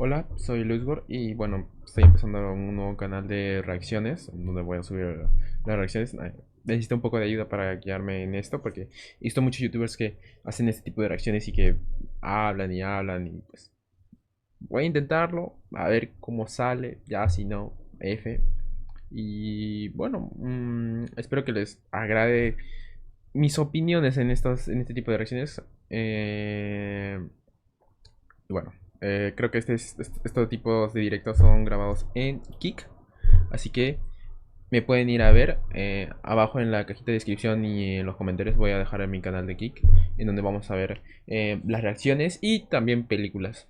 Hola, soy Luisgor y bueno, estoy empezando un nuevo canal de reacciones donde voy a subir las reacciones. Necesito un poco de ayuda para guiarme en esto porque he visto muchos youtubers que hacen este tipo de reacciones y que hablan y pues voy a intentarlo, a ver cómo sale, ya si no, F. Y bueno, espero que les agrade mis opiniones en este tipo de reacciones. Y bueno, creo que estos tipos de directos son grabados en Kick. Así que me pueden ir a ver. Abajo en la cajita de descripción y en los comentarios voy a dejar en mi canal de Kick. En donde vamos a ver las reacciones y también películas.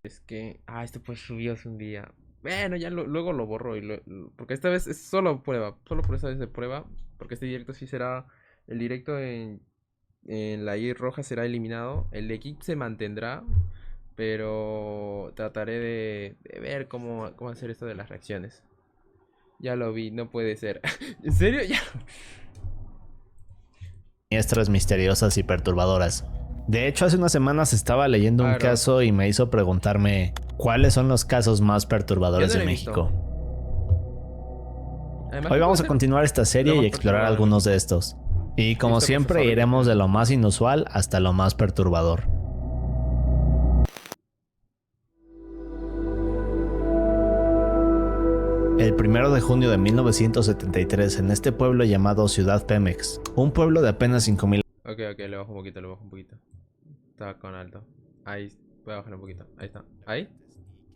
Es que... esto pues subió hace un día. Bueno, ya luego lo borro. Porque esta vez es solo prueba. Solo por esta vez de prueba. Porque este directo sí será... El directo en la I roja será eliminado. El de Kick se mantendrá. Pero trataré de ver cómo hacer esto de las reacciones. Ya lo vi, no puede ser. ¿En serio? Ya. Siniestras, misteriosas y perturbadoras. De hecho, hace unas semanas estaba leyendo un Claro. caso y me hizo preguntarme cuáles son los casos más Yo perturbadores no de lo he visto. México. Además Hoy que puede vamos a ser continuar esta lo serie y más explorar perturbador de algunos de México. estos. Y He como visto cosas siempre, horribles, iremos pero... de lo más inusual hasta lo más perturbador. El 1 de junio de 1973, en este pueblo llamado Ciudad Pemex, un pueblo de apenas 5,000. Ok, le bajo un poquito, le bajo un poquito. Está con alto. Ahí, voy a bajar un poquito. Ahí está. ¿Ahí?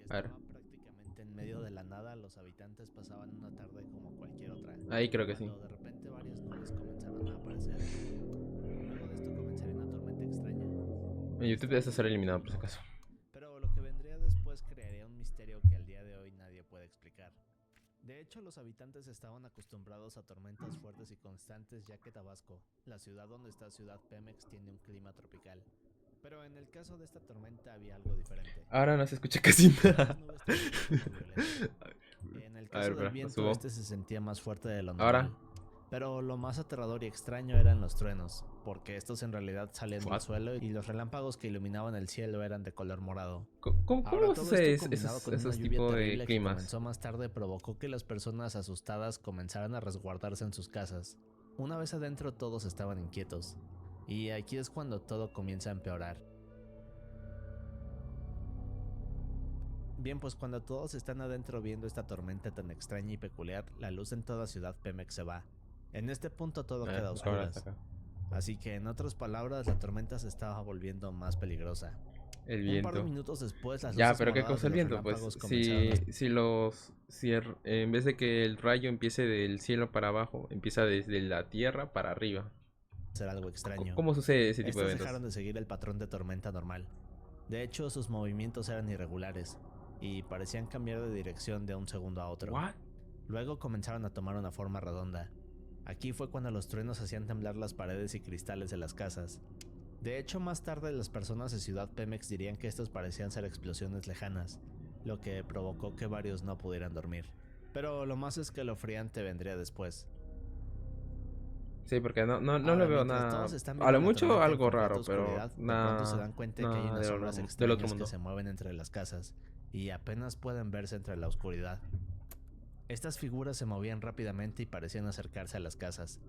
A ver. Prácticamente en medio de la nada, los habitantes pasaban una tarde como cualquier otra, Ahí creo que sí. cuando de repente varias nubes comenzaron a aparecer. Luego de esto comenzaría una tormenta extraña. En YouTube debe ser eliminado por si acaso. Pero lo que vendría después crearía un misterio que al día de hoy nadie puede explicar. De hecho, los habitantes estaban acostumbrados a tormentas fuertes y constantes, ya que Tabasco, la ciudad donde está Ciudad Pemex, tiene un clima tropical. Pero en el caso de esta tormenta había algo diferente. Ahora no se escucha casi Las nada. nubes tenían un viento violento. En el A ver, caso del espera, lo viento, subo. este se sentía más fuerte de lo Ahora. normal. Pero lo más aterrador y extraño eran los truenos, porque estos en realidad salían del What? suelo y los relámpagos que iluminaban el cielo eran de color morado. ¿Cómo Ahora, todo esto sucede combinado con una esos lluvia tipos de terrible que climas? comenzó más tarde provocó que las personas asustadas comenzaran a resguardarse en sus casas. Una vez adentro todos estaban inquietos. Y aquí es cuando todo comienza a empeorar. Bien, pues cuando todos están adentro viendo esta tormenta tan extraña y peculiar, la luz en toda Ciudad Pemex se va. En este punto todo queda a La cámara está oscuras. acá. Así que en otras palabras, la tormenta se estaba volviendo más peligrosa. El Un par de viento. minutos después, las Ya, luces pero ¿qué moradas cosa de el los viento? Pues relámpagos comenzaron a en vez de que el rayo empiece del cielo para abajo, empieza desde la tierra para arriba. hacer algo extraño. ¿Cómo sucede ese tipo de Estas eventos? dejaron de seguir el patrón de tormenta normal. De hecho, sus movimientos eran irregulares y parecían cambiar de dirección de un segundo a otro. ¿What? Luego comenzaron a tomar una forma redonda. Aquí fue cuando los truenos hacían temblar las paredes y cristales de las casas. De hecho, más tarde las personas de Ciudad Pemex dirían que estos parecían ser explosiones lejanas, lo que provocó que varios no pudieran dormir. Pero lo más escalofriante vendría después. Sí, porque no Ahora, le veo mientras nada. todos están A viendo lo la mucho tormenta en algo completa raro, pero oscuridad, de pronto se dan cuenta que hay nada unas sombras del otro extrañas que mundo. se mueven entre las casas y apenas pueden verse entre la oscuridad. Estas figuras se movían rápidamente y parecían acercarse a las casas.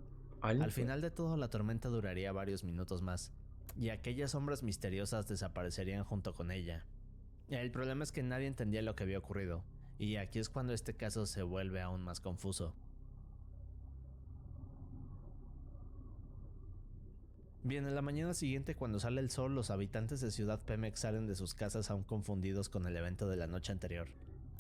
Al final de todo, la tormenta duraría varios minutos más, y aquellas sombras misteriosas desaparecerían junto con ella. El problema es que nadie entendía lo que había ocurrido, y aquí es cuando este caso se vuelve aún más confuso. Bien, en la mañana siguiente, cuando sale el sol, los habitantes de Ciudad Pemex salen de sus casas aún confundidos con el evento de la noche anterior.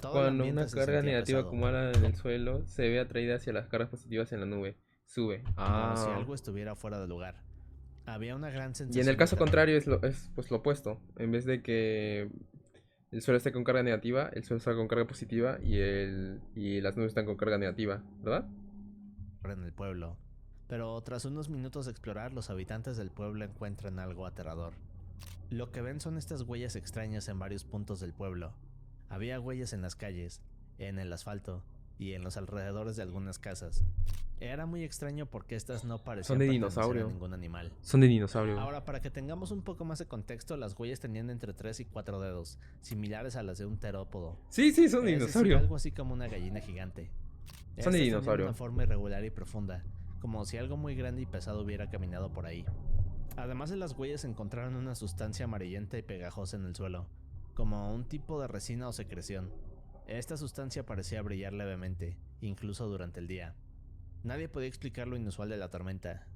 Todo el Cuando ambiente una se carga sentía negativa pesado, acumula en el suelo, se ve atraída hacia las cargas positivas en la nube. Sube. como si algo estuviera fuera de lugar. Había una gran Y en el sensación de caso terror. contrario es pues lo opuesto. En vez de que el suelo esté con carga negativa, el suelo está con carga positiva y las nubes están con carga negativa, ¿verdad? En el pueblo. Pero tras unos minutos de explorar, los habitantes del pueblo encuentran algo aterrador. Lo que ven son estas huellas extrañas en varios puntos del pueblo. Había huellas en las calles, en el asfalto y en los alrededores de algunas casas. Era muy extraño porque estas no Son parecían de pertenecer a dinosaurio. ningún animal. Son de dinosaurio. Ahora, para que tengamos un poco más de contexto, las huellas tenían entre 3 y 4 dedos, similares a las de un terópodo. Sí, son de Es decir, dinosaurio. algo así como una gallina gigante. Son de Estas tenían dinosaurio. una forma irregular y profunda, como si algo muy grande y pesado hubiera caminado por ahí. Además de las huellas encontraron una sustancia amarillenta y pegajosa en el suelo, como un tipo de resina o secreción. Esta sustancia parecía brillar levemente, incluso durante el día. Nadie podía explicar lo inusual de la tormenta,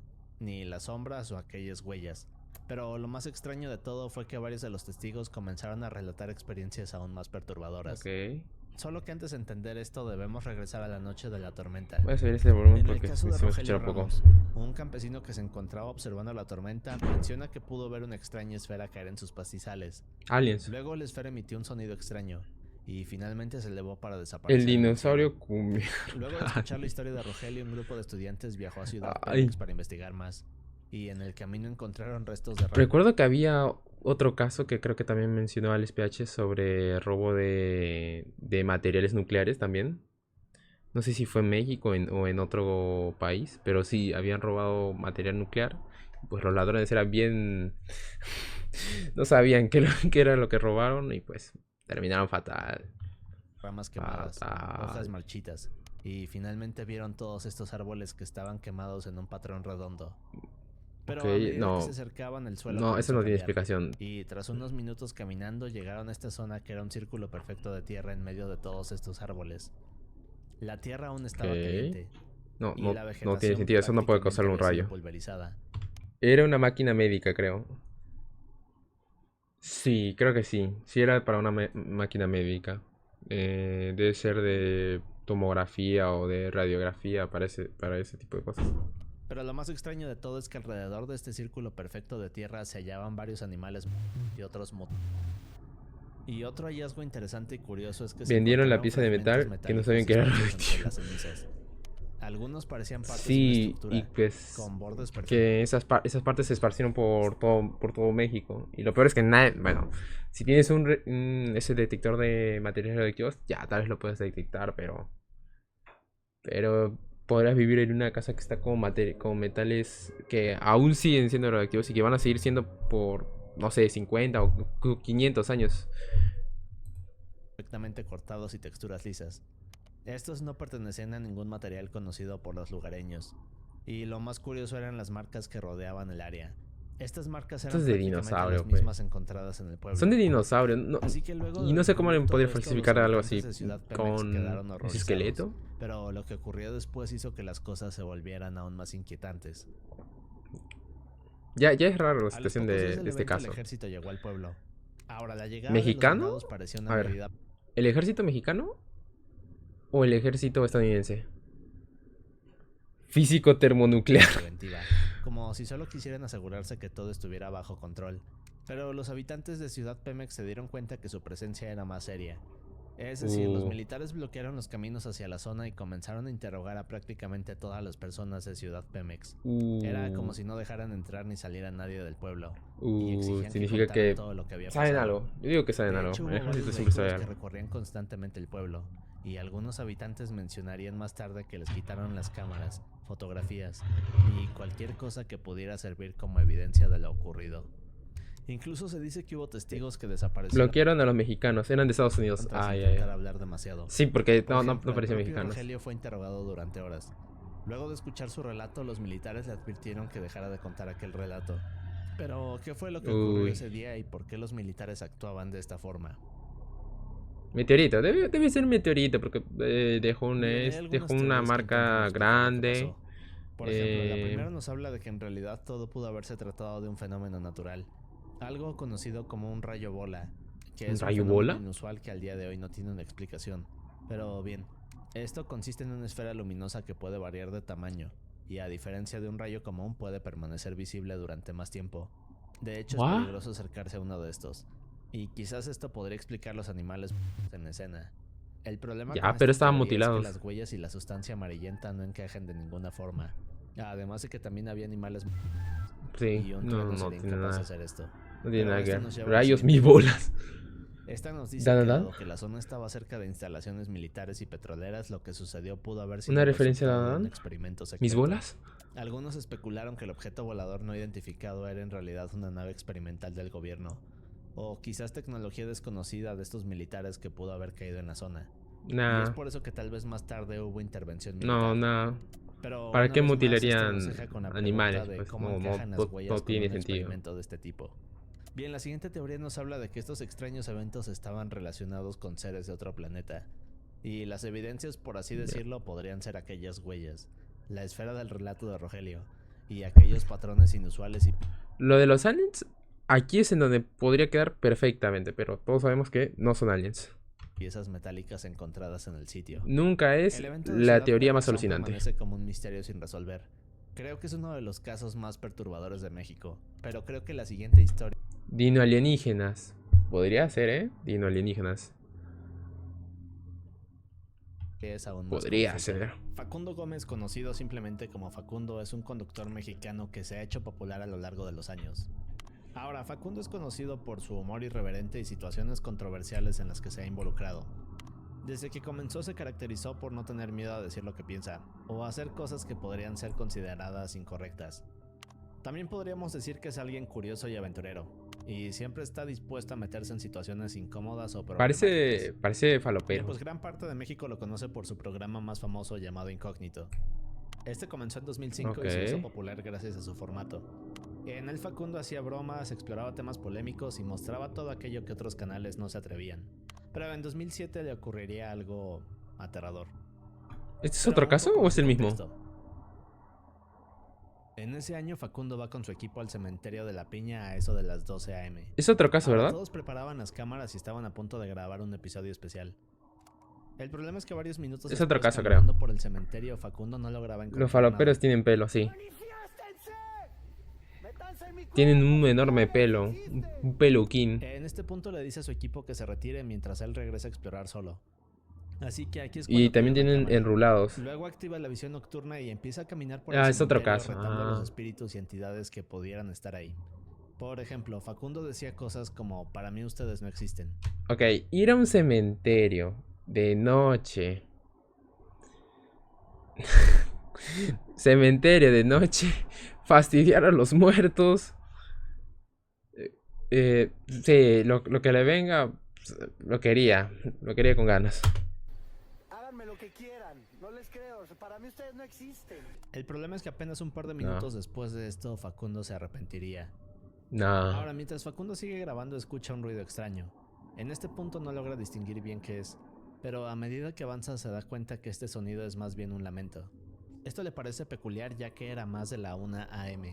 ni las sombras o aquellas huellas, pero lo más extraño de todo fue que varios de los testigos comenzaron a relatar experiencias aún más perturbadoras. Ok. Solo que antes de entender esto debemos regresar a la noche de la tormenta. Voy a subir este volumen En el porque caso se de me escucha Rogelio un poco. Ramos, un campesino que se encontraba observando la tormenta menciona que pudo ver una extraña esfera caer en sus pastizales. Aliens. Luego la esfera emitió un sonido extraño y finalmente se elevó para desaparecer. El dinosaurio cumbia. Luego de escuchar la historia de Rogelio, un grupo de estudiantes viajó a Ciudad Ay. Pemex para investigar más. Y en el camino encontraron restos de Recuerdo que había otro caso que creo que también mencionó Alex PH sobre robo de materiales nucleares también. No sé si fue en México o en otro país, pero sí, habían robado material nuclear. Pues los ladrones eran bien... no sabían qué era lo que robaron y pues terminaron fatal. ramas quemadas, hojas marchitas, y finalmente vieron todos estos árboles que estaban quemados en un patrón redondo. Pero a medida que se acercaban, el suelo no, eso no tiene cambiar, explicación. y tras unos minutos caminando llegaron a esta zona que era un círculo perfecto de tierra en medio de todos estos árboles. La tierra aún estaba caliente. No tiene sentido, eso no puede causarle un rayo. Pulverizada. Era una máquina médica, creo. Sí, creo que sí. Sí era para una máquina médica. Debe ser de tomografía o de radiografía para ese tipo de cosas. Pero lo más extraño de todo es que alrededor de este círculo perfecto de tierra se hallaban varios animales y otros Y otro hallazgo interesante y curioso es que vendieron la pieza de metal que no sabían que era radioactivo. Algunos parecían partes de una estructura y pues con bordes perfectos. Que esas partes se esparcieron por todo México. Y lo peor es que bueno, si tienes ese detector de materiales radioactivos, ya tal vez lo puedes detectar, pero podrás vivir en una casa que está con metales que aún siguen siendo radioactivos y que van a seguir siendo por, no sé, 50 o 500 años. Perfectamente cortados y texturas lisas. Estos no pertenecían a ningún material conocido por los lugareños. Y lo más curioso eran las marcas que rodeaban el área. Estas marcas eran de prácticamente las mismas encontradas en el pueblo. Son de dinosaurio. Así que luego y no sé cómo le podría falsificar algo así con ese esqueleto. Pero lo que ocurrió después hizo que las cosas se volvieran aún más inquietantes. Ya es raro la situación de este caso. El ejército llegó al pueblo. Ahora, la llegada ¿mexicano? de los pareció una medida... ¿El ejército mexicano? ¿O el ejército estadounidense? Físico termonuclear. Preventiva, como si solo quisieran asegurarse que todo estuviera bajo control. Pero los habitantes de Ciudad Pemex se dieron cuenta que su presencia era más seria. Es decir, los militares bloquearon los caminos hacia la zona y comenzaron a interrogar a prácticamente todas las personas de Ciudad Pemex. Era como si no dejaran entrar ni salir a nadie del pueblo. Y exigían significa que todo lo que había saben pasado. algo. Yo digo que saben algo. El ejército siempre sabe algo. Que recorrían constantemente el pueblo. Y algunos habitantes mencionarían más tarde que les quitaron las cámaras, fotografías y cualquier cosa que pudiera servir como evidencia de lo ocurrido. Incluso se dice que hubo testigos que desaparecieron. Bloquearon a los mexicanos, eran de Estados Unidos. Hablar demasiado. Sí, porque Por ejemplo, no parecían mexicanos. Rogelio fue interrogado durante horas. Luego de escuchar su relato, los militares le advirtieron que dejara de contar aquel relato. Pero, ¿qué fue lo que ocurrió ese día y por qué los militares actuaban de esta forma? Meteorito, debe ser meteorito porque dejó una marca grande. Por ejemplo, la primera nos habla de que en realidad todo pudo haberse tratado de un fenómeno natural, algo conocido como un rayo bola, que es un fenómeno inusual que al día de hoy no tiene una explicación. Pero bien, esto consiste en una esfera luminosa que puede variar de tamaño, y a diferencia de un rayo común puede permanecer visible durante más tiempo. De hecho, es peligroso acercarse a uno de estos. Y quizás esto podría explicar los animales en escena. El problema pero estaban mutilados. Es que las huellas y la sustancia amarillenta no encajan de ninguna forma. Además de que también había animales y un no tiene nada de hacer esto. No tiene nada que ver. Rayos, mis bolas. Esta nos dice que dado que la zona estaba cerca de instalaciones militares y petroleras, lo que sucedió pudo haber sido una referencia a un experimento secreto. ¿Mis bolas? Algunos especularon que el objeto volador no identificado era en realidad una nave experimental del gobierno, o quizás tecnología desconocida de estos militares que pudo haber caído en la zona. Y es por eso que tal vez más tarde hubo intervención militar. Pero ¿para qué mutilarían animales? Pues no tiene sentido. De este tipo. Bien, la siguiente teoría nos habla de que estos extraños eventos estaban relacionados con seres de otro planeta. Y las evidencias, por así decirlo, podrían ser aquellas huellas, la esfera del relato de Rogelio, y aquellos patrones inusuales y... Lo de los aliens, aquí es en donde podría quedar perfectamente, pero todos sabemos que no son aliens. Piezas metálicas encontradas en el sitio. Nunca es la teoría más alucinante. Parece como un misterio sin resolver. Creo que es uno de los casos más perturbadores de México, pero creo que la siguiente historia... Dino alienígenas. Podría ser, Dino alienígenas. Es aún más podría confusa. ser. Facundo Gómez, conocido simplemente como Facundo, es un conductor mexicano que se ha hecho popular a lo largo de los años. Ahora, Facundo es conocido por su humor irreverente y situaciones controversiales en las que se ha involucrado. Desde que comenzó se caracterizó por no tener miedo a decir lo que piensa, o hacer cosas que podrían ser consideradas incorrectas. También podríamos decir que es alguien curioso y aventurero, y siempre está dispuesto a meterse en situaciones incómodas o problemáticas. Parece falopero. Pues gran parte de México lo conoce por su programa más famoso llamado Incógnito. Este comenzó en 2005 y se hizo popular gracias a su formato. En él Facundo hacía bromas, exploraba temas polémicos y mostraba todo aquello que otros canales no se atrevían. Pero en 2007 le ocurriría algo aterrador. ¿Este es otro caso o es el mismo? En ese año Facundo va con su equipo al cementerio de La Piña a eso de las 12 a.m. Es otro caso, ¿verdad? Todos preparaban las cámaras y estaban a punto de grabar un episodio especial. El problema es que varios minutos es otro caso, creo. Por el cementerio, Facundo no lograba encontrar Los faloperos nada. tienen pelo, sí. Tienen un enorme pelo, un peluquín. En este punto le dice a su equipo que se retire mientras él regresa a explorar solo. Así que aquí es y también tienen enrulados. Luego activa la visión nocturna y empieza a caminar por el cementerio, es otro caso. retando a los espíritus y entidades que pudieran estar ahí. Por ejemplo, Facundo decía cosas como: para mí ustedes no existen. Ok, ir a un cementerio de noche. Cementerio de noche. Fastidiar a los muertos. Sí, lo que le venga, lo quería con ganas. Háganme lo que quieran, no les creo, para mí ustedes no existen. El problema es que apenas un par de minutos después de esto, Facundo se arrepentiría. No. Ahora, mientras Facundo sigue grabando, escucha un ruido extraño. En este punto no logra distinguir bien qué es, pero a medida que avanza se da cuenta que este sonido es más bien un lamento. Esto le parece peculiar ya que era más de la 1 a.m.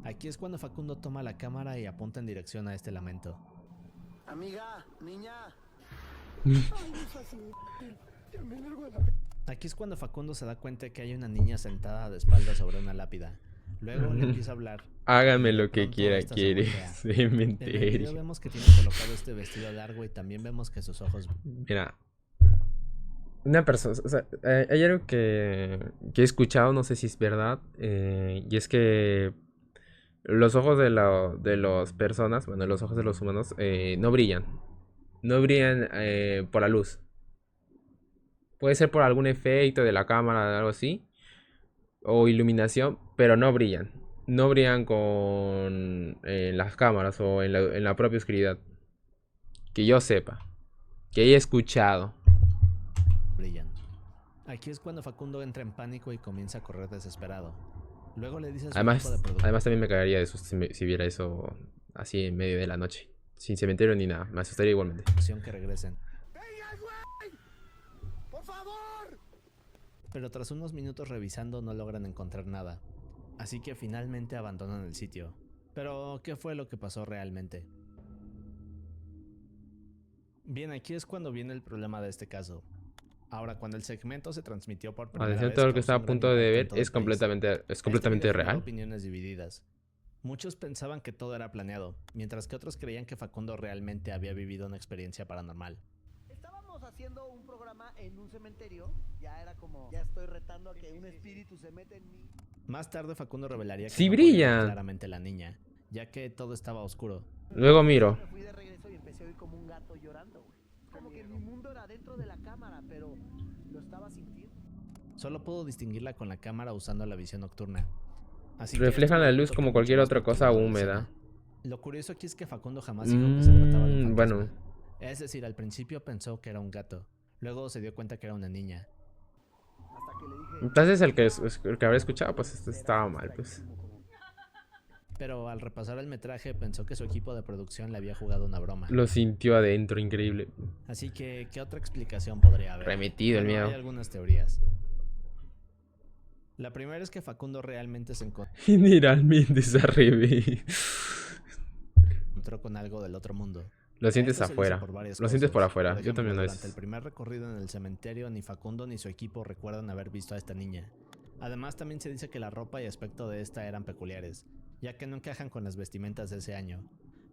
Aquí es cuando Facundo toma la cámara y apunta en dirección a este lamento. Amiga, niña. Aquí es cuando Facundo se da cuenta que hay una niña sentada de espaldas sobre una lápida. Luego le empieza a hablar. Hágame lo que quiera, quiere. Cementerio. En el video vemos que tiene colocado este vestido largo y también vemos que sus ojos... Mira. Una persona, o sea, hay algo que he escuchado, no sé si es verdad, y es que los ojos de las personas, bueno, los ojos de los humanos no brillan. No brillan por la luz. Puede ser por algún efecto de la cámara, algo así, o iluminación, pero no brillan. No brillan con las cámaras o en la propia oscuridad. Que yo sepa, que haya escuchado. Brillan. Aquí es cuando Facundo entra en pánico y comienza a correr desesperado. Luego le dice a su equipo de producción. Además también me cagaría de susto si viera eso así en medio de la noche. Sin cementerio ni nada. Me asustaría igualmente. Que regresen. ¡Venga, güey! ¡Por favor! Pero tras unos minutos revisando no logran encontrar nada. Así que finalmente abandonan el sitio. Pero, ¿qué fue lo que pasó realmente? Bien, aquí es cuando viene el problema de este caso. Ahora, cuando el segmento se transmitió por primera vez, todo lo que estaba a punto de ver es completamente real. Opiniones divididas. Muchos pensaban que todo era planeado, mientras que otros creían que Facundo realmente había vivido una experiencia paranormal. Estábamos haciendo un programa en un cementerio, ya era como, ya estoy retando a que un espíritu se mete en mí. Más tarde Facundo revelaría que sí no brilla podía ver claramente la niña, ya que todo estaba oscuro. Luego miro. Me fui de regreso y empecé a oír como un gato llorando, güey. Como que mi mundo era dentro de la cámara, pero lo estaba sintiendo. Solo puedo distinguirla con la cámara usando la visión nocturna. Así reflejan la luz como cualquier otra cosa húmeda. Lo curioso aquí es que Facundo jamás dijo que se trataba de un fantasma. Bueno. Es decir, al principio pensó que era un gato. Luego se dio cuenta que era una niña. Hasta que le dije, Entonces el que habrá escuchado, pues esto estaba mal, pues. Pero al repasar el metraje pensó que su equipo de producción le había jugado una broma. Lo sintió adentro, increíble. Así que, ¿qué otra explicación podría haber? Remetido el miedo. Hay algunas teorías. La primera es que Facundo realmente se Generalmente se arrebe. encontró con algo del otro mundo. Lo sientes Esto se afuera. dice por varias Lo sientes cosas. por afuera. Por Yo ejemplo, también lo durante el es. primer recorrido en el cementerio, ni Facundo ni su equipo recuerdan haber visto a esta niña. Además, también se dice que la ropa y aspecto de esta eran peculiares, ya que no encajan con las vestimentas de ese año.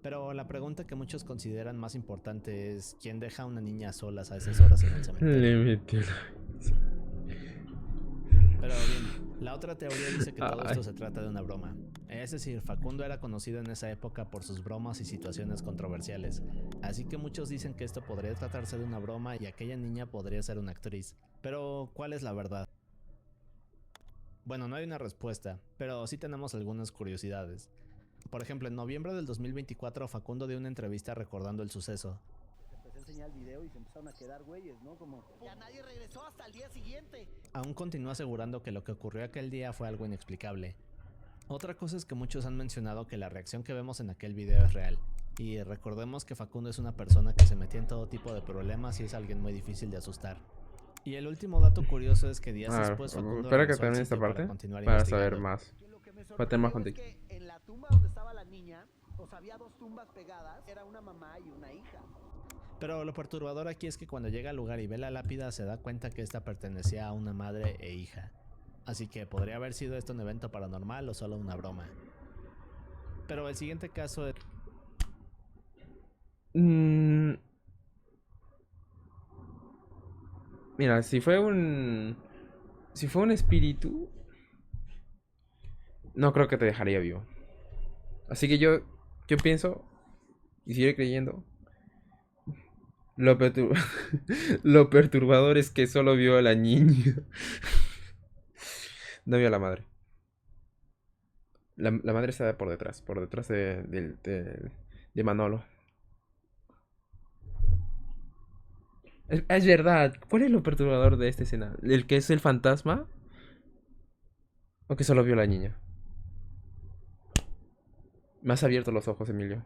Pero la pregunta que muchos consideran más importante es ¿quién deja a una niña a solas a esas horas en el cementerio? Le metió Pero bien, la otra teoría dice que todo esto se trata de una broma. Es decir, Facundo era conocido en esa época por sus bromas y situaciones controversiales. Así que muchos dicen que esto podría tratarse de una broma y aquella niña podría ser una actriz. Pero, ¿cuál es la verdad? Bueno, no hay una respuesta, pero sí tenemos algunas curiosidades. Por ejemplo, en noviembre del 2024, Facundo dio una entrevista recordando el suceso. empecé a enseñar el video y se empezaron a quedar güeyes, ¿no? Como, ya nadie regresó hasta el día siguiente. Aún continúa asegurando que lo que ocurrió aquel día fue algo inexplicable. Otra cosa es que muchos han mencionado que la reacción que vemos en aquel video es real. Y recordemos que Facundo es una persona que se metía en todo tipo de problemas y es alguien muy difícil de asustar. Y el último dato curioso es que días después Facundo espera que regresó al termine esta sitio parte continuar para saber investigando. más. Que lo que me Para tener más sorprendió contexto. es que en la tumba donde estaba la niña, pues había dos tumbas pegadas, era una mamá y una hija. Pero lo perturbador aquí es que cuando llega al lugar y ve la lápida se da cuenta que esta pertenecía a una madre e hija. Así que podría haber sido esto un evento paranormal o solo una broma. Pero el siguiente caso es... Mira, si fue un espíritu, no creo que te dejaría vivo. Así que yo pienso y seguiré creyendo. Lo perturbador es que solo vio a la niña. No vio a la madre. La madre está por detrás de Manolo. Es verdad. ¿Cuál es lo perturbador de esta escena? ¿El que es el fantasma? ¿O que solo vio a la niña? Me has abierto los ojos, Emilio.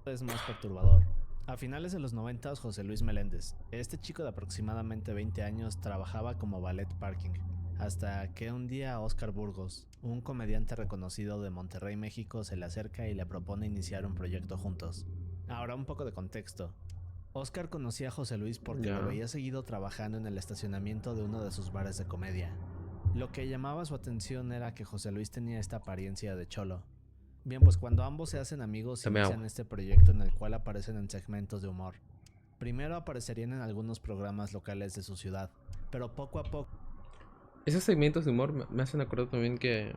Es más perturbador. A finales de los 90, José Luis Meléndez, este chico de aproximadamente 20 años, trabajaba como valet parking, hasta que un día Oscar Burgos, un comediante reconocido de Monterrey, México, se le acerca y le propone iniciar un proyecto juntos. Ahora un poco de contexto. Oscar conocía a José Luis porque lo veía seguido trabajando en el estacionamiento de uno de sus bares de comedia. Lo que llamaba su atención era que José Luis tenía esta apariencia de cholo. Bien, pues cuando ambos se hacen amigos inician este proyecto en el cual aparecen en segmentos de humor. Primero aparecerían en algunos programas locales de su ciudad, pero poco a poco... Esos segmentos de humor me hacen acordar también que...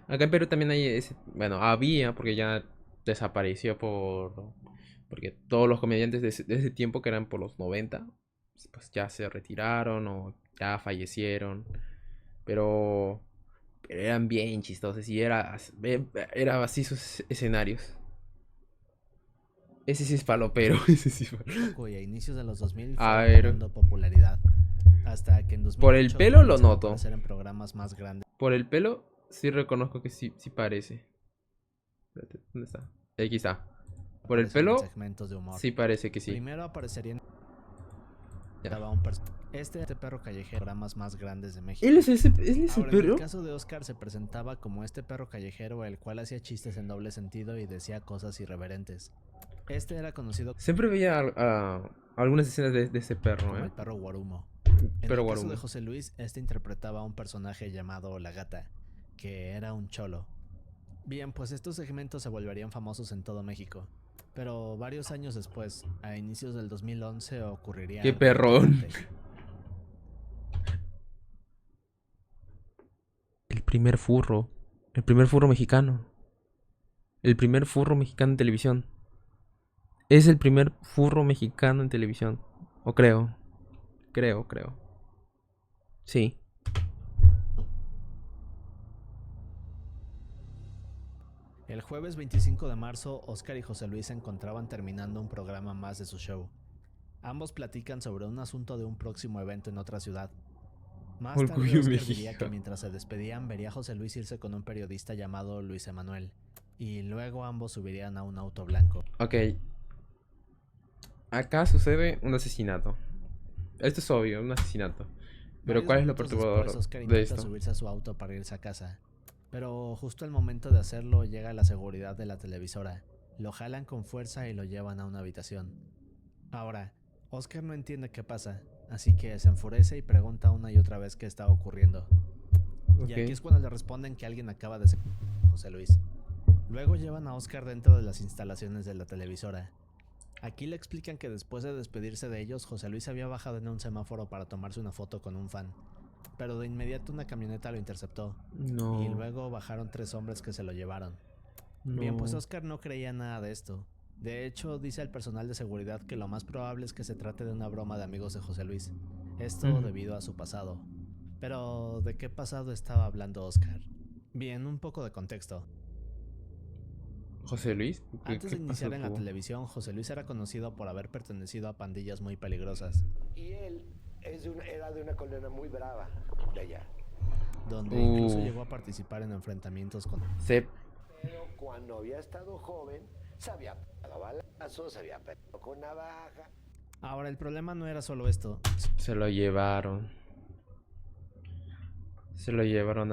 Acá en Perú también hay ese... Bueno, había, porque ya desapareció porque todos los comediantes de ese tiempo, que eran por los 90, pues ya se retiraron o ya fallecieron. Pero eran bien chistosos y era así sus escenarios. Ese sí es palopero. Ese sí es palopero. Y a inicios de los 2000 fue ganando popularidad. Hasta que en 2008 por el pelo lo noto. En programas más grandes. Por el pelo sí reconozco que sí parece. Espérate, ¿dónde está? Aquí está. Por el pelo sí parece que sí. Primero aparecerían... Este perro callejero, programas más grandes de México. ¿Él es ese perro? En el caso de Oscar se presentaba como este perro callejero, el cual hacía chistes en doble sentido y decía cosas irreverentes. Este era conocido... Siempre veía algunas escenas de ese perro, como el perro Guarumo. En el caso de José Luis, este interpretaba a un personaje llamado La Gata, que era un cholo. Bien, pues estos segmentos se volverían famosos en todo México. Pero varios años después, a inicios del 2011, ocurriría... ¡Qué perrón! El primer furro mexicano. El primer furro mexicano en televisión. Es el primer furro mexicano en televisión. O creo. Creo. Sí. El jueves 25 de marzo, Oscar y José Luis se encontraban terminando un programa más de su show. Ambos platican sobre un asunto de un próximo evento en otra ciudad. Más tarde, Orgullo Oscar México. diría que mientras se despedían vería a José Luis irse con un periodista llamado Luis Emanuel, y luego ambos subirían a un auto blanco. Ok. Acá sucede un asesinato. Esto es obvio, un asesinato. Pero Varios ¿cuál es lo minutos perturbador después, Oscar de intenta esto? subirse a su auto para irse a casa. Pero justo al momento de hacerlo llega la seguridad de la televisora. Lo jalan con fuerza y lo llevan a una habitación. Ahora, Oscar no entiende qué pasa, así que se enfurece y pregunta una y otra vez qué está ocurriendo. Y aquí es cuando le responden que alguien acaba de secuestrar a José Luis. Luego llevan a Oscar dentro de las instalaciones de la televisora. Aquí le explican que después de despedirse de ellos, José Luis había bajado en un semáforo para tomarse una foto con un fan. Pero de inmediato una camioneta lo interceptó. No. Y luego bajaron 3 hombres que se lo llevaron. No. Bien, pues Oscar no creía nada de esto. De hecho, dice al personal de seguridad que lo más probable es que se trate de una broma de amigos de José Luis. Esto debido a su pasado. Pero, ¿de qué pasado estaba hablando Oscar? Bien, un poco de contexto. ¿José Luis? Antes de iniciar en la televisión, José Luis era conocido por haber pertenecido a pandillas muy peligrosas. Y él era de una colonia muy brava de allá. Donde incluso llegó a participar en enfrentamientos con... Pero cuando había estado joven, se había pegado balazos, se había pegado con navaja. Ahora, el problema no era solo esto. Se lo llevaron. Se lo llevaron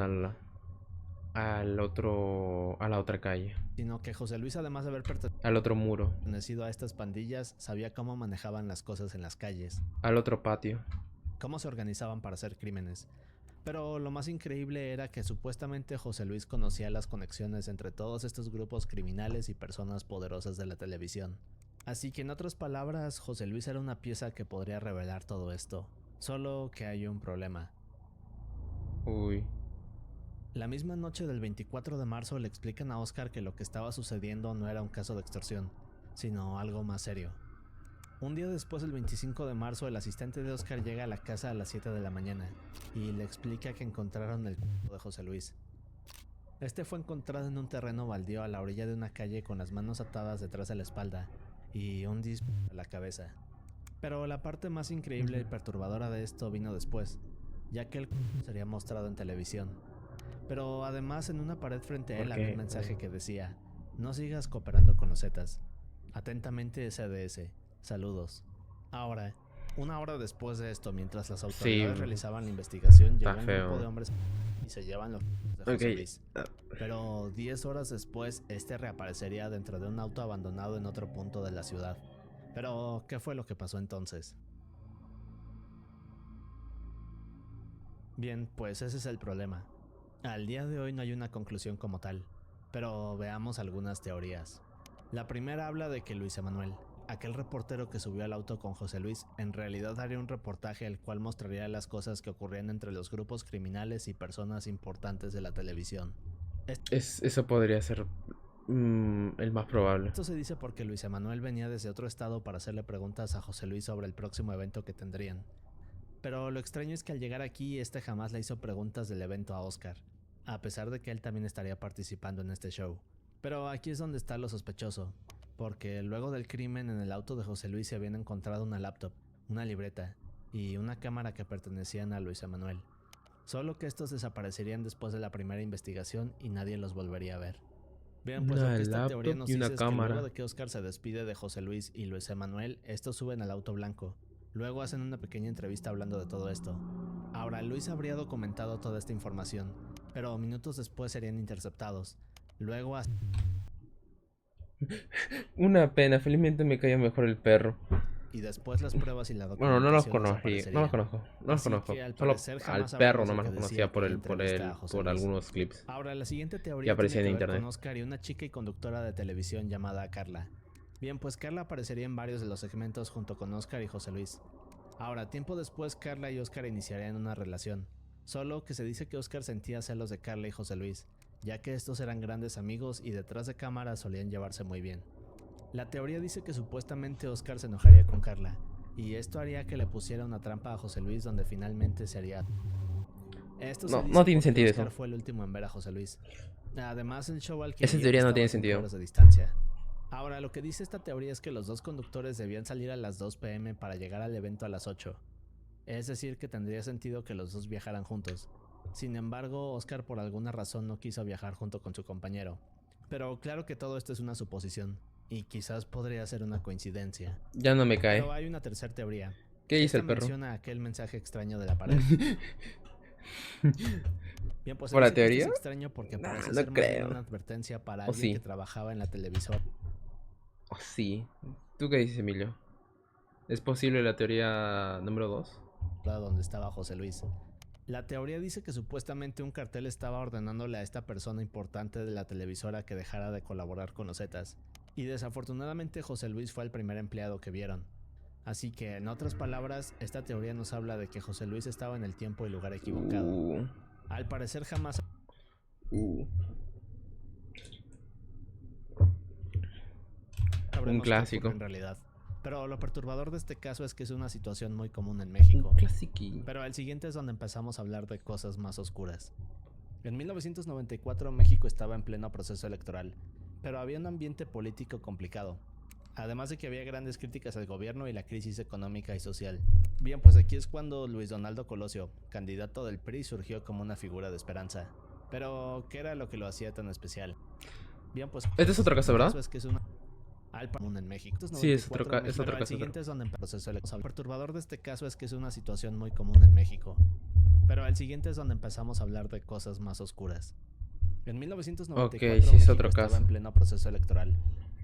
a la otra calle. Sino que José Luis, además de haber al otro muro. pertenecido a estas pandillas, sabía cómo manejaban las cosas en las calles. Al otro patio. Cómo se organizaban para hacer crímenes. Pero lo más increíble era que supuestamente José Luis conocía las conexiones entre todos estos grupos criminales y personas poderosas de la televisión. Así que en otras palabras, José Luis era una pieza que podría revelar todo esto. Solo que hay un problema. Uy. La misma noche del 24 de marzo le explican a Oscar que lo que estaba sucediendo no era un caso de extorsión, sino algo más serio. Un día después, el 25 de marzo, el asistente de Oscar llega a la casa a las 7 de la mañana y le explica que encontraron el cuerpo de José Luis. Este fue encontrado en un terreno baldío a la orilla de una calle con las manos atadas detrás de la espalda y un disparo a la cabeza. Pero la parte más increíble y perturbadora de esto vino después, ya que el cuerpo sería mostrado en televisión. Pero además en una pared frente a él había un mensaje que decía: no sigas cooperando con los Zetas. Atentamente SDS. Saludos. Ahora, una hora después de esto, mientras las autoridades realizaban la investigación, llegó un grupo de hombres y se llevan los de José Luis. Pero 10 horas después, este reaparecería dentro de un auto abandonado en otro punto de la ciudad. Pero, ¿qué fue lo que pasó entonces? Bien, pues ese es el problema. Al día de hoy no hay una conclusión como tal, pero veamos algunas teorías. La primera habla de que Luis Emanuel, aquel reportero que subió al auto con José Luis, en realidad haría un reportaje el cual mostraría las cosas que ocurrían entre los grupos criminales y personas importantes de la televisión. Eso podría ser el más probable. Esto se dice porque Luis Emanuel venía desde otro estado para hacerle preguntas a José Luis sobre el próximo evento que tendrían. Pero lo extraño es que al llegar aquí, este jamás le hizo preguntas del evento a Oscar, a pesar de que él también estaría participando en este show. Pero aquí es donde está lo sospechoso, porque luego del crimen en el auto de José Luis se habían encontrado una laptop, una libreta y una cámara que pertenecían a Luis Emanuel. Solo que estos desaparecerían después de la primera investigación y nadie los volvería a ver. Bien, pues lo que esta teoría nos dice es que luego de que Oscar se despide de José Luis y Luis Emanuel, estos suben al auto blanco. Luego hacen una pequeña entrevista hablando de todo esto. Ahora, Luis habría documentado toda esta información, pero minutos después serían interceptados. Luego una pena, felizmente me caía mejor el perro. Y después las pruebas y la documentación. Bueno, no los conozco. Solo al perro nomás lo conocía por algunos clips. Ahora, la siguiente teoría aparecía en tiene que ver internet con Oscar y una chica y conductora de televisión llamada Carla. Bien, pues Carla aparecería en varios de los segmentos junto con Oscar y José Luis. Ahora, tiempo después, Carla y Oscar iniciarían una relación. Solo que se dice que Oscar sentía celos de Carla y José Luis, ya que estos eran grandes amigos y detrás de cámara solían llevarse muy bien. La teoría dice que supuestamente Oscar se enojaría con Carla, y esto haría que le pusiera una trampa a José Luis donde finalmente se haría. Esto se dice no tiene porque sentido Oscar eso. fue el último en ver a José Luis. Además, el show al que Esa irían teoría no estaba tiene a 5 sentido. horas de distancia. Ahora, lo que dice esta teoría es que los dos conductores debían salir a las 2 p.m. para llegar al evento a las 8. Es decir, que tendría sentido que los dos viajaran juntos. Sin embargo, Oscar por alguna razón no quiso viajar junto con su compañero. Pero claro que todo esto es una suposición, y quizás podría ser una coincidencia. Ya no me cae. Pero hay una tercera teoría. ¿Qué dice Esta el perro? menciona aquel mensaje extraño de la pared. Bien, pues ¿Por la dice que esto teoría? es extraño porque Nah, parece no ser más bien creo. una advertencia para ¿O alguien sí? que trabajaba en la televisora Oh, sí. ¿Tú qué dices, Emilio? ¿Es posible la teoría número 2? donde estaba José Luis. La teoría dice que supuestamente un cartel estaba ordenándole a esta persona importante de la televisora que dejara de colaborar con los Zetas, y desafortunadamente José Luis fue el primer empleado que vieron. Así que, en otras palabras, esta teoría nos habla de que José Luis estaba en el tiempo y lugar equivocado. Al parecer jamás un clásico. En realidad. Pero lo perturbador de este caso es que es una situación muy común en México. Un clasiqui. Pero el siguiente es donde empezamos a hablar de cosas más oscuras. En 1994 México estaba en pleno proceso electoral, pero había un ambiente político complicado. Además de que había grandes críticas al gobierno y la crisis económica y social. Bien, pues aquí es cuando Luis Donaldo Colosio, candidato del PRI, surgió como una figura de esperanza. Pero, ¿qué era lo que lo hacía tan especial? Bien, pues Este es otro caso, ¿verdad? Es que es una común en México. Sí, es otro caso. El siguiente es donde empezó el proceso. Lo perturbador de este caso es que es una situación muy común en México. Pero el siguiente es donde empezamos a hablar de cosas más oscuras. En 1994 sí, es otro México estaba caso. en pleno proceso electoral,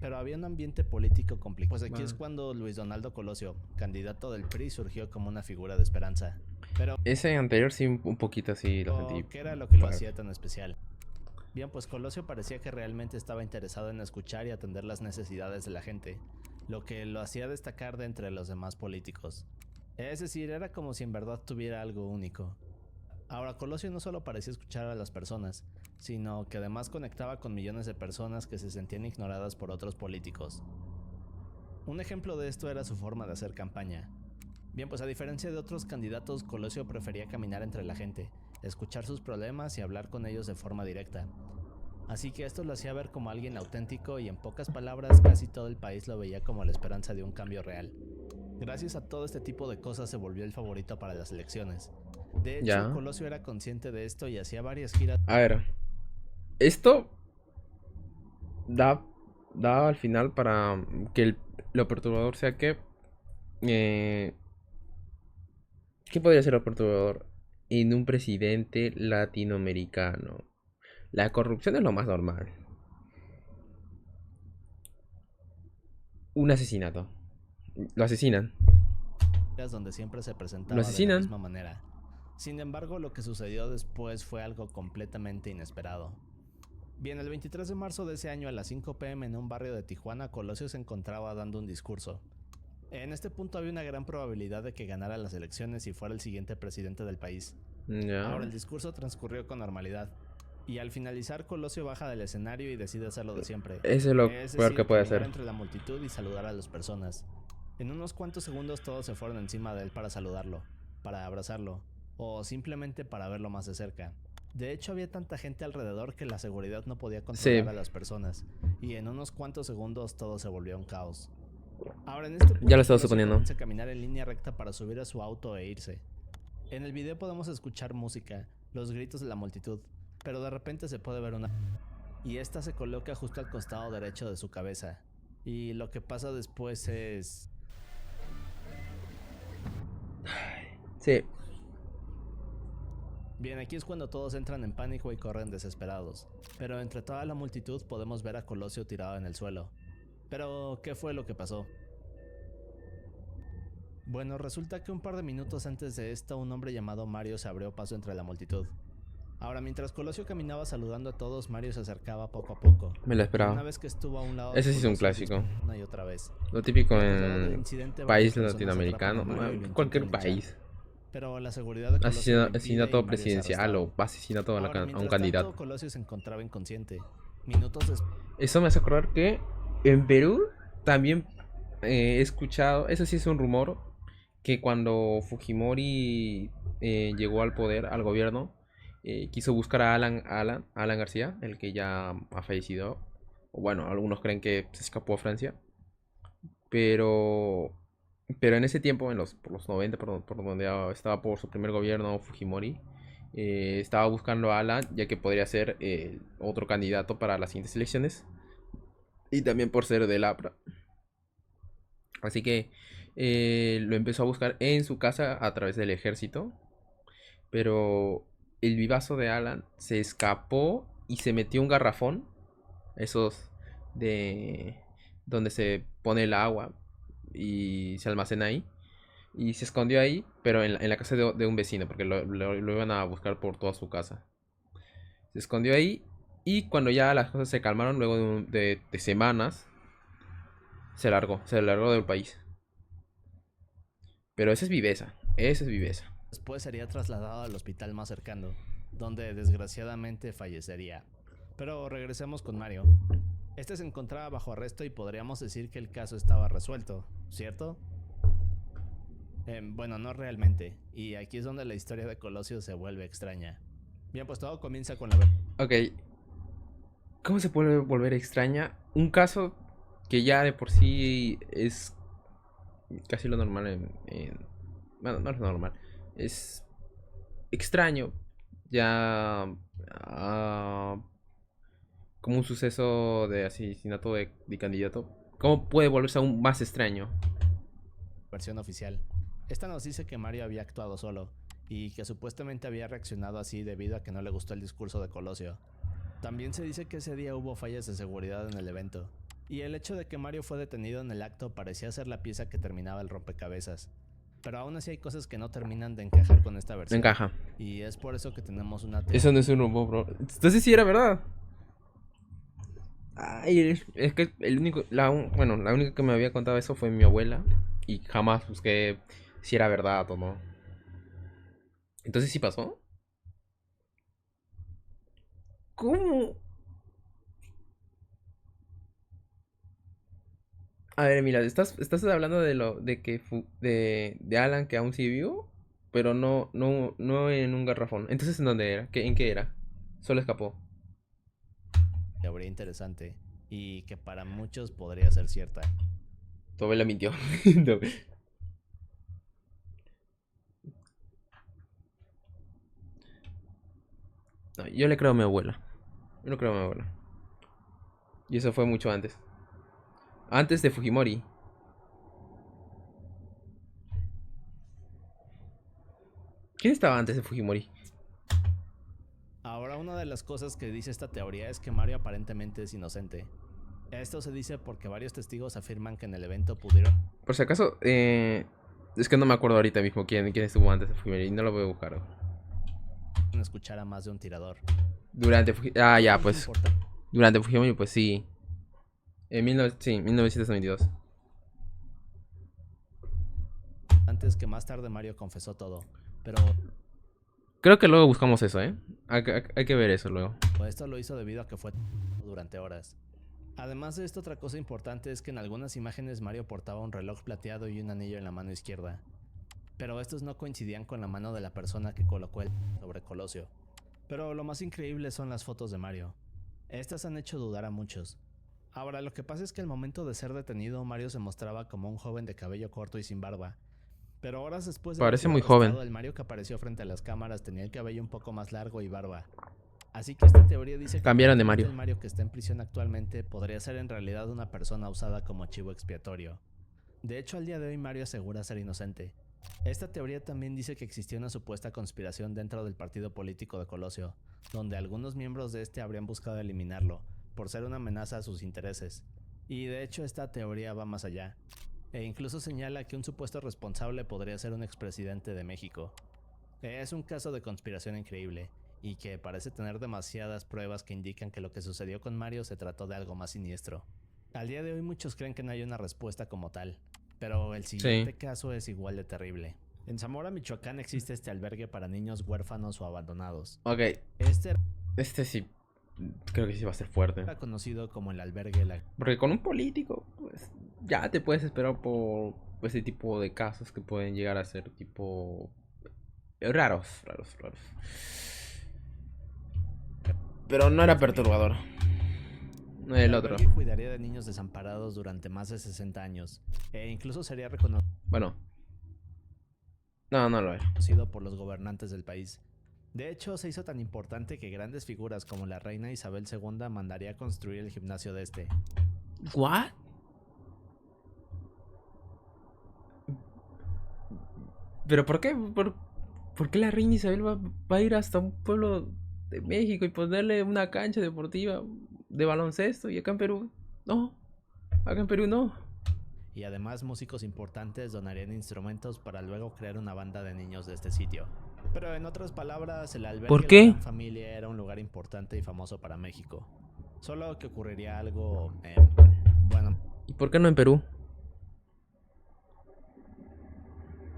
pero había un ambiente político complicado. Pues aquí es cuando Luis Donaldo Colosio, candidato del PRI, surgió como una figura de esperanza. Pero ese anterior sí, un poquito así lo sentí. ¿qué era lo que lo hacía tan especial? Bien, pues Colosio parecía que realmente estaba interesado en escuchar y atender las necesidades de la gente, lo que lo hacía destacar de entre los demás políticos. Es decir, era como si en verdad tuviera algo único. Ahora, Colosio no solo parecía escuchar a las personas, sino que además conectaba con millones de personas que se sentían ignoradas por otros políticos. Un ejemplo de esto era su forma de hacer campaña. Bien, pues a diferencia de otros candidatos, Colosio prefería caminar entre la gente, escuchar sus problemas y hablar con ellos de forma directa. Así que esto lo hacía ver como alguien auténtico y en pocas palabras casi todo el país lo veía como la esperanza de un cambio real. Gracias a todo este tipo de cosas se volvió el favorito para las elecciones. De hecho, Colosio era consciente de esto y hacía varias giras. A ver, esto da al final para que lo perturbador sea que... ¿qué podría ser lo perturbador en un presidente latinoamericano? La corrupción es lo más normal. Un asesinato. Lo asesinan. Donde siempre se presentaba Lo asesinan. de la misma manera. Sin embargo, lo que sucedió después fue algo completamente inesperado. Bien, el 23 de marzo de ese año a las 5 p.m. en un barrio de Tijuana, Colosio se encontraba dando un discurso. En este punto había una gran probabilidad de que ganara las elecciones y fuera el siguiente presidente del país. Ahora el discurso transcurrió con normalidad. Y al finalizar, Colosio baja del escenario y decide hacer lo de siempre. Eso es lo peor que puede hacer. Entre la multitud y saludar a las personas. En unos cuantos segundos todos se fueron encima de él para saludarlo, para abrazarlo, o simplemente para verlo más de cerca. De hecho, había tanta gente alrededor que la seguridad no podía controlar a las personas, y en unos cuantos segundos todo se volvió un caos. Ahora en este punto, ya lo estaba suponiendo. Comienza a caminar en línea recta para subir a su auto e irse. En el video podemos escuchar música, los gritos de la multitud, pero de repente se puede ver una... y esta se coloca justo al costado derecho de su cabeza. Y lo que pasa después es... Sí. Bien, aquí es cuando todos entran en pánico y corren desesperados. Pero entre toda la multitud podemos ver a Colosio tirado en el suelo. Pero, ¿qué fue lo que pasó? Bueno, resulta que un par de minutos antes de esto, un hombre llamado Mario se abrió paso entre la multitud. Ahora, mientras Colosio caminaba saludando a todos, Mario se acercaba poco a poco. Me lo esperaba. Una vez que estuvo a un lado, ese sí es un clásico. Una y otra vez. Lo típico en país latinoamericano, cualquier país. Pero la seguridad de Colosio lo impide y Asesinato Mario es presidencial arrestado. o asesinato a, Ahora, a un mientras candidato. tanto, Colosio se encontraba inconsciente. Minutos después. Eso me hace acordar que en Perú también he escuchado, eso sí es un rumor, que cuando Fujimori llegó al poder, al gobierno, quiso buscar a Alan García, el que ya ha fallecido. O bueno, algunos creen que se escapó a Francia. Pero en ese tiempo, por los 90, por donde estaba por su primer gobierno Fujimori, estaba buscando a Alan, ya que podría ser otro candidato para las siguientes elecciones. Y también por ser del APRA. Así que lo empezó a buscar en su casa a través del ejército. Pero el vivazo de Alan se escapó y se metió un garrafón. Esos de donde se pone el agua y se almacena ahí. Y se escondió ahí, pero en la casa de un vecino, porque lo iban a buscar por toda su casa. Se escondió ahí y cuando ya las cosas se calmaron, luego de semanas, se largó del país. Pero esa es viveza, esa es viveza. Después sería trasladado al hospital más cercano, donde desgraciadamente fallecería. Pero regresemos con Mario. Este se encontraba bajo arresto y podríamos decir que el caso estaba resuelto, ¿cierto? Bueno, no realmente, y aquí es donde la historia de Colosio se vuelve extraña. Bien, pues todo comienza con la... Ok, ¿cómo se puede volver extraña? Un caso que ya de por sí es casi lo normal bueno, no es normal, es extraño. Ya como un suceso de asesinato de candidato. ¿Cómo puede volverse aún más extraño? Versión oficial. Esta nos dice que Mario había actuado solo, y que supuestamente había reaccionado así debido a que no le gustó el discurso de Colosio. También se dice que ese día hubo fallas de seguridad en el evento, y el hecho de que Mario fue detenido en el acto parecía ser la pieza que terminaba el rompecabezas. Pero aún así hay cosas que no terminan de encajar con esta versión. No encaja. Y es por eso que tenemos una... Eso no es un rumor, bro. Entonces sí era verdad. Ay, es que la única que me había contado eso fue mi abuela. Y jamás busqué si era verdad o no. Entonces sí pasó. ¿Cómo? A ver, mira, estás hablando de que de Alan que aún sigue vivo, pero no en un garrafón. Entonces, ¿en dónde era? ¿En qué era? Solo escapó. Teoría interesante, y que para muchos podría ser cierta. Tu abuela mintió. No. No, yo le creo a mi abuela. Yo no creo a mi abuela. Y eso fue mucho antes. Antes de Fujimori. ¿Quién estaba antes de Fujimori? Ahora, una de las cosas que dice esta teoría es que Mario aparentemente es inocente. Esto se dice porque varios testigos afirman que en el evento pudieron... Por si acaso, es que no me acuerdo ahorita mismo quién estuvo antes de Fujimori. Y no lo voy a buscar. escuchar a más de un tirador. Durante Fujimori. Ah, ya, pues. Durante Fujimori, pues sí. En 1992. Antes que más tarde Mario confesó todo, pero... Creo que luego buscamos eso, ¿eh? Hay que ver eso luego. Esto lo hizo debido a que fue durante horas. Además de esto, otra cosa importante es que en algunas imágenes Mario portaba un reloj plateado y un anillo en la mano izquierda. Pero estos no coincidían con la mano de la persona que colocó el sobre Colosio. Pero lo más increíble son las fotos de Mario. Estas han hecho dudar a muchos. Ahora, lo que pasa es que al momento de ser detenido, Mario se mostraba como un joven de cabello corto y sin barba. Pero horas después de parece muy joven. El Mario que apareció frente a las cámaras tenía el cabello un poco más largo y barba. Así que esta teoría dice que cambiaron de Mario. El Mario que está en prisión actualmente podría ser en realidad una persona usada como chivo expiatorio. De hecho, al día de hoy Mario asegura ser inocente. Esta teoría también dice que existió una supuesta conspiración dentro del partido político de Colosio, donde algunos miembros de este habrían buscado eliminarlo, por ser una amenaza a sus intereses. Y de hecho esta teoría va más allá, e incluso señala que un supuesto responsable podría ser un expresidente de México. Es un caso de conspiración increíble, y que parece tener demasiadas pruebas que indican que lo que sucedió con Mario se trató de algo más siniestro. Al día de hoy muchos creen que no hay una respuesta como tal, pero el siguiente caso es igual de terrible. En Zamora, Michoacán, existe este albergue para niños huérfanos o abandonados. Ok, Este este sí, creo que sí va a ser fuerte. era conocido como el albergue La... Porque con un político, pues ya te puedes esperar por ese tipo de casos que pueden llegar a ser tipo raros. Pero no era perturbador. No el otro. albergue cuidaría de niños desamparados durante más de 60 años e incluso sería reconocido Bueno. No, no lo era. por los gobernantes del país. De hecho, se hizo tan importante que grandes figuras como la reina Isabel II mandaría a construir el gimnasio de este. ¿What? ¿Pero por qué? ¿Por qué la reina Isabel va a ir hasta un pueblo de México y ponerle una cancha deportiva de baloncesto? Y acá en Perú, no. Acá en Perú no. Y además músicos importantes donarían instrumentos para luego crear una banda de niños de este sitio. Pero en otras palabras, el albergue ¿Por de qué? la Gran Familia era un lugar importante y famoso para México. Solo que ocurriría algo, bueno, ¿Y por qué no en Perú?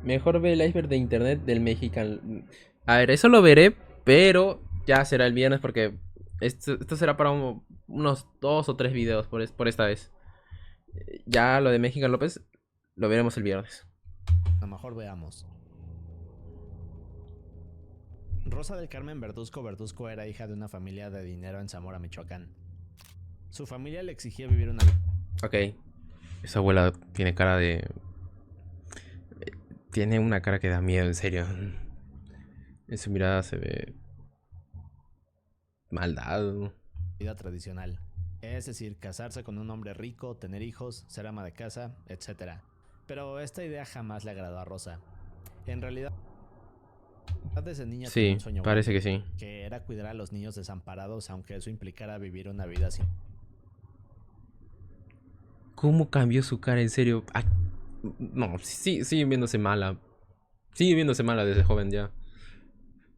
Mejor ve el iceberg de internet del Mexican. A ver, eso lo veré, pero ya será el viernes porque esto será para unos 2 o 3 videos por esta vez. Ya lo de Mexican López lo veremos el viernes. a lo mejor veamos. Rosa del Carmen Verduzco era hija de una familia de dinero en Zamora, Michoacán. Su familia le exigía vivir una vida. Ok. Esa abuela tiene cara de... Tiene una cara que da miedo, en serio. En su mirada se ve... maldad. Vida tradicional. Es decir, casarse con un hombre rico, tener hijos, ser ama de casa, etc. Pero esta idea jamás le agradó a Rosa. En realidad, desde niña tenía Sí, un sueño parece que grande, sí. que era cuidar a los niños desamparados, aunque eso implicara vivir una vida sin... ¿Cómo cambió su cara, en serio? Ah, no, sí, sigue viéndose mala. Sigue viéndose mala desde joven ya.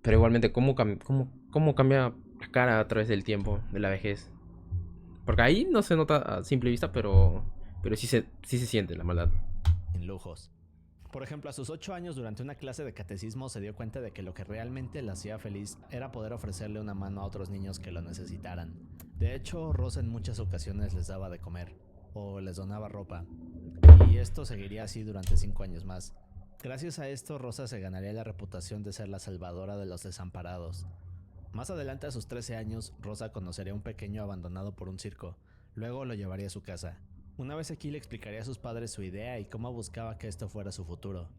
Pero igualmente, ¿cómo cambia la cara a través del tiempo, de la vejez? Porque ahí no se nota a simple vista, pero sí se siente la maldad. sin lujos. Por ejemplo, a sus 8 años durante una clase de catecismo se dio cuenta de que lo que realmente la hacía feliz era poder ofrecerle una mano a otros niños que lo necesitaran. De hecho, Rosa en muchas ocasiones les daba de comer, o les donaba ropa, y esto seguiría así durante 5 años más. Gracias a esto, Rosa se ganaría la reputación de ser la salvadora de los desamparados. Más adelante, a sus 13 años, Rosa conocería a un pequeño abandonado por un circo, luego lo llevaría a su casa. Una vez aquí le explicaría a sus padres su idea y cómo buscaba que esto fuera su futuro.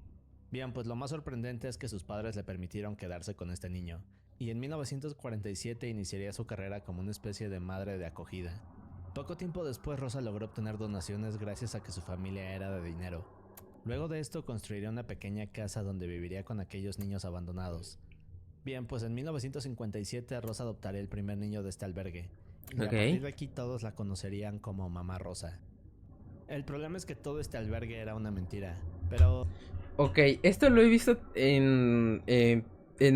Bien, pues lo más sorprendente es que sus padres le permitieron quedarse con este niño, y en 1947 iniciaría su carrera como una especie de madre de acogida. Poco tiempo después, Rosa logró obtener donaciones gracias a que su familia era de dinero. Luego de esto construiría una pequeña casa donde viviría con aquellos niños abandonados. Bien, pues en 1957 Rosa adoptaría el primer niño de este albergue, y a partir de aquí todos la conocerían como Mamá Rosa. El problema es que todo este albergue era una mentira, pero... Ok, esto lo he visto en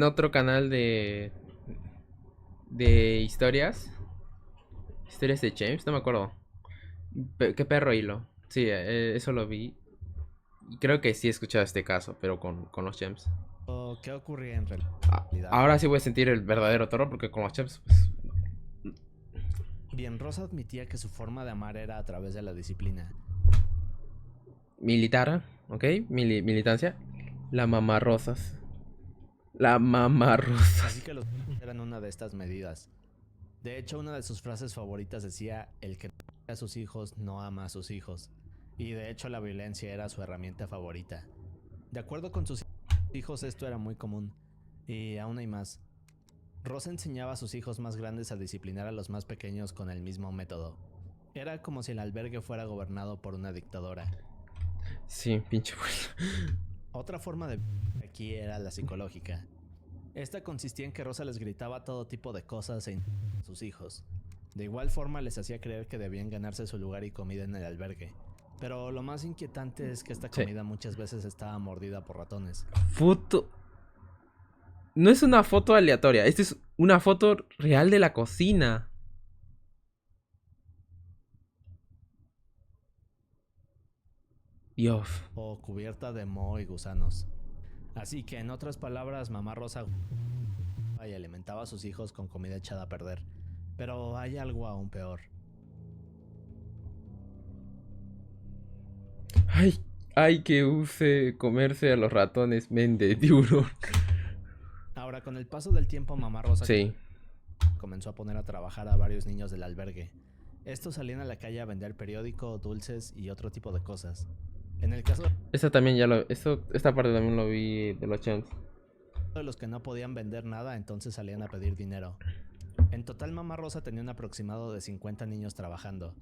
otro canal de historias. Historias de James, no me acuerdo. ¿Qué perro hilo? Sí, eso lo vi. Y creo que sí he escuchado este caso, pero con los James. ¿qué ocurría en realidad? Ahora sí voy a sentir el verdadero terror porque con los James, pues... Bien, Rosa admitía que su forma de amar era a través de la disciplina. Militar, ¿ok? Militancia. La mamá rosas. La mamá rosas. Así que los eran una de estas medidas. De hecho, una de sus frases favoritas decía: el que no ama a sus hijos no ama a sus hijos. Y de hecho la violencia era su herramienta favorita. De acuerdo con sus hijos, esto era muy común. Y aún hay más. Rosa enseñaba a sus hijos más grandes a disciplinar a los más pequeños con el mismo método. Era como si el albergue fuera gobernado por una dictadora. Sí, pinche bueno. Otra forma de aquí era la psicológica. Esta consistía en que Rosa les gritaba todo tipo de cosas a sus hijos. De igual forma les hacía creer que debían ganarse su lugar y comida en el albergue. Pero lo más inquietante es que esta comida muchas veces estaba mordida por ratones. Foto. No es una foto aleatoria, esta es una foto real de la cocina. Dios. O cubierta de moho y gusanos. Así que, en otras palabras, mamá Rosa y alimentaba a sus hijos con comida echada a perder. Pero hay algo aún peor. Ay, que use comerse a los ratones, mente, tiburón. Ahora, con el paso del tiempo, mamá Rosa Sí. comenzó a poner a trabajar a varios niños del albergue. Estos salían a la calle a vender periódico, dulces y otro tipo de cosas. En el caso Esta parte también lo vi de los champs. de los que no podían vender nada, entonces salían a pedir dinero. En total, mamá Rosa tenía un aproximado de 50 niños trabajando.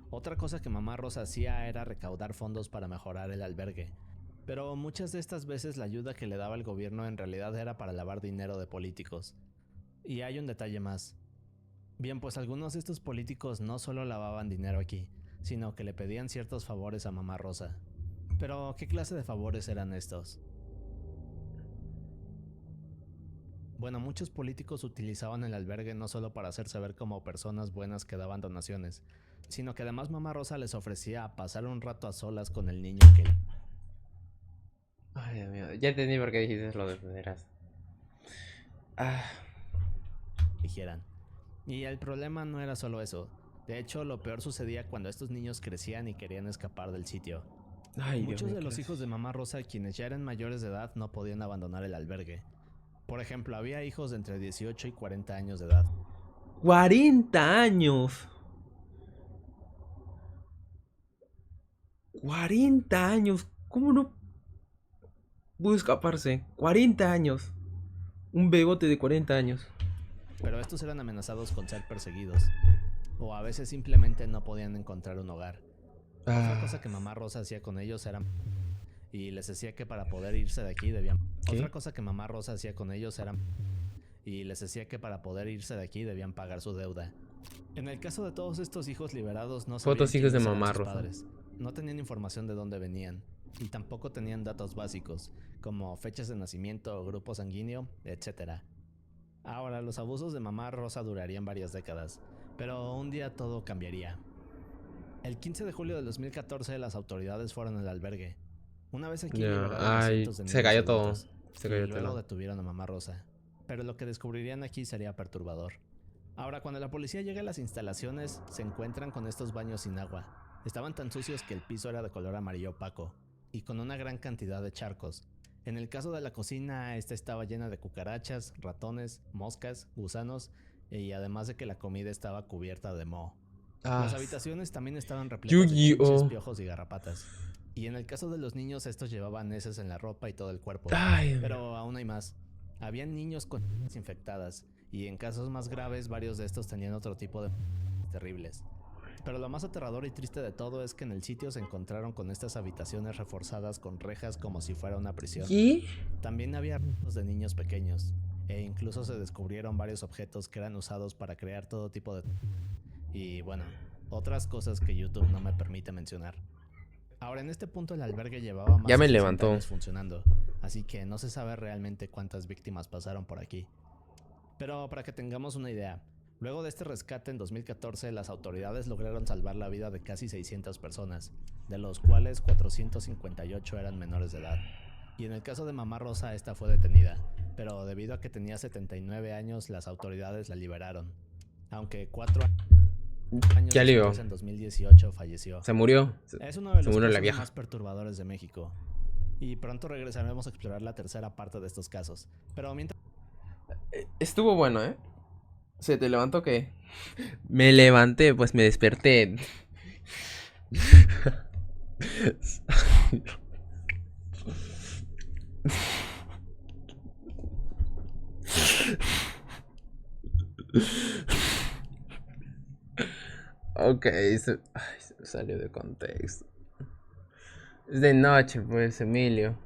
Otra cosa que mamá Rosa hacía era recaudar fondos para mejorar el albergue. Pero muchas de estas veces la ayuda que le daba el gobierno en realidad era para lavar dinero de políticos. Y hay un detalle más. Bien, pues algunos de estos políticos no solo lavaban dinero aquí, sino que le pedían ciertos favores a mamá Rosa. Pero, ¿qué clase de favores eran estos? Bueno, muchos políticos utilizaban el albergue no solo para hacerse ver como personas buenas que daban donaciones, sino que además mamá Rosa les ofrecía pasar un rato a solas con el niño que... Ay, Dios mío. Ya entendí por qué dijiste lo de veras. Dijeran. Y el problema no era solo eso. De hecho, lo peor sucedía cuando estos niños crecían y querían escapar del sitio. Ay, Muchos de los hijos de mamá Rosa, quienes ya eran mayores de edad, no podían abandonar el albergue. Por ejemplo, había hijos de entre 18 y 40 años de edad. ¡40 años! ¡40 años! ¿Cómo no pudo escaparse? ¡40 años! Un bebote de 40 años. Pero estos eran amenazados con ser perseguidos. O a veces simplemente no podían encontrar un hogar. Otra cosa que mamá Rosa hacía con ellos era... Y les decía que para poder irse de aquí debían... Otra cosa que mamá Rosa hacía con ellos era... Y les decía que para poder irse de aquí debían pagar su deuda. En el caso de todos estos hijos liberados, no sabían Fotos hijos de quiénes eran mamá sus Rosa. padres. No tenían información de dónde venían. Y tampoco tenían datos básicos, como fechas de nacimiento, grupo sanguíneo, etc. Ahora, los abusos de mamá Rosa durarían varias décadas, pero un día todo cambiaría. El 15 de julio de 2014 las autoridades fueron al albergue. Una vez aquí liberaron a cientos de niños se cayó todo. adultos, Se cayó y luego todo. detuvieron a mamá Rosa. Pero lo que descubrirían aquí sería perturbador. Ahora, cuando la policía llega a las instalaciones, se encuentran con estos baños sin agua. Estaban tan sucios que el piso era de color amarillo opaco, y con una gran cantidad de charcos. En el caso de la cocina, esta estaba llena de cucarachas, ratones, moscas, gusanos, y además de que la comida estaba cubierta de moho. Las habitaciones también estaban repletas de chinches, piojos y garrapatas. Y en el caso de los niños, estos llevaban heces en la ropa y todo el cuerpo. Pero aún hay más. Habían niños con infectadas, y en casos más graves, varios de estos tenían otro tipo de terribles. Pero lo más aterrador y triste de todo es que en el sitio se encontraron con estas habitaciones reforzadas con rejas como si fuera una prisión. ¿Qué? También había restos de niños pequeños, e incluso se descubrieron varios objetos que eran usados para crear todo tipo de... Y bueno, otras cosas que YouTube no me permite mencionar. Ahora, en este punto el albergue llevaba más Ya me de 60 levantó. años funcionando, así que no se sabe realmente cuántas víctimas pasaron por aquí. Pero para que tengamos una idea, luego de este rescate en 2014, las autoridades lograron salvar la vida de casi 600 personas, de los cuales 458 eran menores de edad. Y en el caso de mamá Rosa, esta fue detenida, pero debido a que tenía 79 años, las autoridades la liberaron. Aunque 4 años ¿Qué alivio? después, en 2018, falleció. Se murió. Es uno de los murió la casos vieja. más perturbadores de México. Y pronto regresaremos a explorar la tercera parte de estos casos. Pero mientras... Estuvo bueno, ¿eh? ¿Se te levantó qué? Me levanté, pues me desperté. Ok, se me salió de contexto. Es de noche, pues, Emilio.